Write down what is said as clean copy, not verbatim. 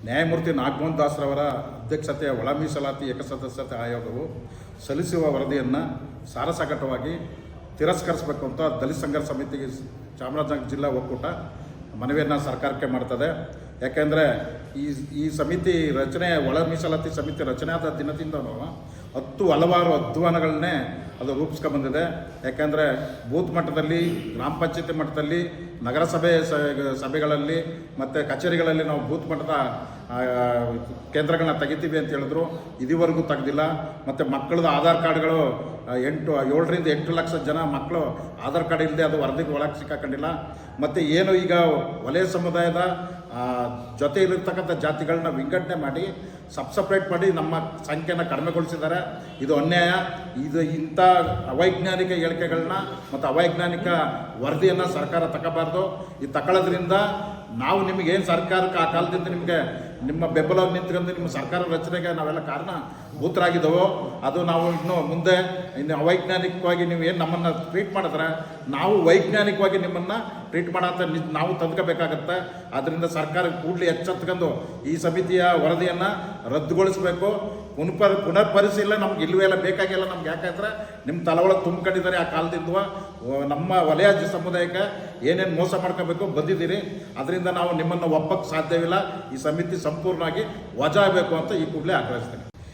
ನ್ಯಾಯಮೂರ್ತಿ ನಾಗಮೋಹನ್ ದಾಸ್ರವರ ಅಧ್ಯಕ್ಷತೆಯ ಒಳ ಮೀಸಲಾತಿ ಏಕಸದಸ್ಯತೆ ಆಯೋಗವು ಸಲ್ಲಿಸುವ ವರದಿಯನ್ನು ಸಾರಸಗಟವಾಗಿ ತಿರಸ್ಕರಿಸಬೇಕು ಅಂತ ದಲಿತ ಸಂಘರ್ಷ ಸಮಿತಿಗೆ ಚಾಮರಾಜನಗರ ಜಿಲ್ಲಾ ಒಕ್ಕೂಟ ಮನವಿಯನ್ನು ಸರ್ಕಾರಕ್ಕೆ ಮಾಡ್ತದೆ. ಯಾಕೆಂದರೆ ಈ ಸಮಿತಿ ರಚನೆ ಒಳ ಮೀಸಲಾತಿ ಸಮಿತಿ ರಚನೆ ಆದ ದಿನದಿಂದಲೂ ಹಲವಾರು ಅಧ್ವಾನಗಳನ್ನೇ ಅದು ರೂಪಿಸ್ಕೊಂಡ್ಬಂದಿದೆ. ಯಾಕೆಂದರೆ ಬೂತ್ ಮಟ್ಟದಲ್ಲಿ, ಗ್ರಾಮ ಪಂಚಾಯತಿ ಮಟ್ಟದಲ್ಲಿ, ನಗರಸಭೆ ಸಭೆಗಳಲ್ಲಿ ಮತ್ತು ಕಚೇರಿಗಳಲ್ಲಿ ನಾವು ಬೂತ್ ಮಟ್ಟದ ಕೇಂದ್ರಗಳನ್ನ ತೆಗಿತೀವಿ ಅಂತ ಹೇಳಿದ್ರು. ಇದುವರೆಗೂ ತೆಗೆದಿಲ್ಲ. ಮತ್ತು ಮಕ್ಕಳದ ಆಧಾರ್ ಕಾರ್ಡ್ಗಳು 7ರಿಂದ 8 ಲಕ್ಷ ಜನ ಮಕ್ಕಳು ಆಧಾರ್ ಕಾರ್ಡ್ ಇಲ್ಲದೆ ಅದು ವರದಿಗೆ ಒಳಗೆ ಸಿಕ್ಕಾಕೊಂಡಿಲ್ಲ. ಮತ್ತು ಏನು ಈಗ ವಲಯ ಸಮುದಾಯದ ಜೊತೆ ಇರತಕ್ಕಂಥ ಜಾತಿಗಳನ್ನ ವಿಂಗಡಣೆ ಮಾಡಿ ಸಪ್ರೇಟ್ ಮಾಡಿ ನಮ್ಮ ಸಂಖ್ಯೆನ ಕಡಿಮೆಗೊಳಿಸಿದ್ದಾರೆ. ಇದು ಅನ್ಯಾಯ. ಇಂಥ ಅವೈಜ್ಞಾನಿಕ ಹೇಳಿಕೆಗಳನ್ನ ಮತ್ತು ಅವೈಜ್ಞಾನಿಕ ವರದಿಯನ್ನು ಸರ್ಕಾರ ತಗೋಬಾರ್ದು. ಇದು ತಗೊಳ್ಳೋದ್ರಿಂದ ನಾವು ನಿಮಗೇನು ಸರ್ಕಾರಕ್ಕೆ ಆ ಕಾಲದಿಂದ ನಿಮಗೆ ನಿಮ್ಮ ಬೆಂಬಲವಾಗಿ ನಿಂತ್ಕೊಂಡು ನಿಮ್ಮ ಸರ್ಕಾರ ರಚನೆಗೆ ನಾವೆಲ್ಲ ಕಾರಣಭೂತರಾಗಿದ್ದವೋ ಅದು ನಾವು ಇನ್ನು ಅವೈಜ್ಞಾನಿಕವಾಗಿ ನೀವು ಏನು ನಮ್ಮನ್ನು ಟ್ರೀಟ್ ಮಾಡಿದ್ರೆ ನಾವು ವೈಜ್ಞಾನಿಕವಾಗಿ ನಿಮ್ಮನ್ನು ಟ್ರೀಟ್ ಮಾಡೋಂಥ ನಾವು ತಂದ್ಕೋಬೇಕಾಗತ್ತೆ. ಆದ್ದರಿಂದ ಸರ್ಕಾರ ಕೂಡಲೇ ಎಚ್ಚೆತ್ಕೊಂಡು ಈ ಸಮಿತಿಯ ವರದಿಯನ್ನು ರದ್ದುಗೊಳಿಸಬೇಕು. ಪುನರ್ ಪರಿಶೀಲನೆ ನಮ್ಗೆ ಇಲ್ಲವೇ ಇಲ್ಲ, ಬೇಕಾಗಿಲ್ಲ ನಮ್ಗೆ. ಯಾಕಂದರೆ ನಿಮ್ಮ ತಲವೊಳಗೆ ತುಂಬಿಕೊಂಡಿದ್ದಾರೆ ಆ ಕಾಲದಿಂದ ನಮ್ಮ ವಲಯ ಸಮುದಾಯಕ್ಕೆ ಏನೇನು ಮೋಸ ಮಾಡ್ಕೋಬೇಕು ಬಂದಿದ್ದೀರಿ. ಅದರಿಂದ ನಾವು ನಿಮ್ಮನ್ನು ಒಪ್ಪಕ್ಕೆ ಸಾಧ್ಯವಿಲ್ಲ. ಈ ಸಮಿತಿ ಸಂಪೂರ್ಣವಾಗಿ ವಜಾ ಆಗಬೇಕು ಅಂತ ಈ ಕೂಡಲೇ ಆಗ್ರಹಿಸ್ತೇನೆ.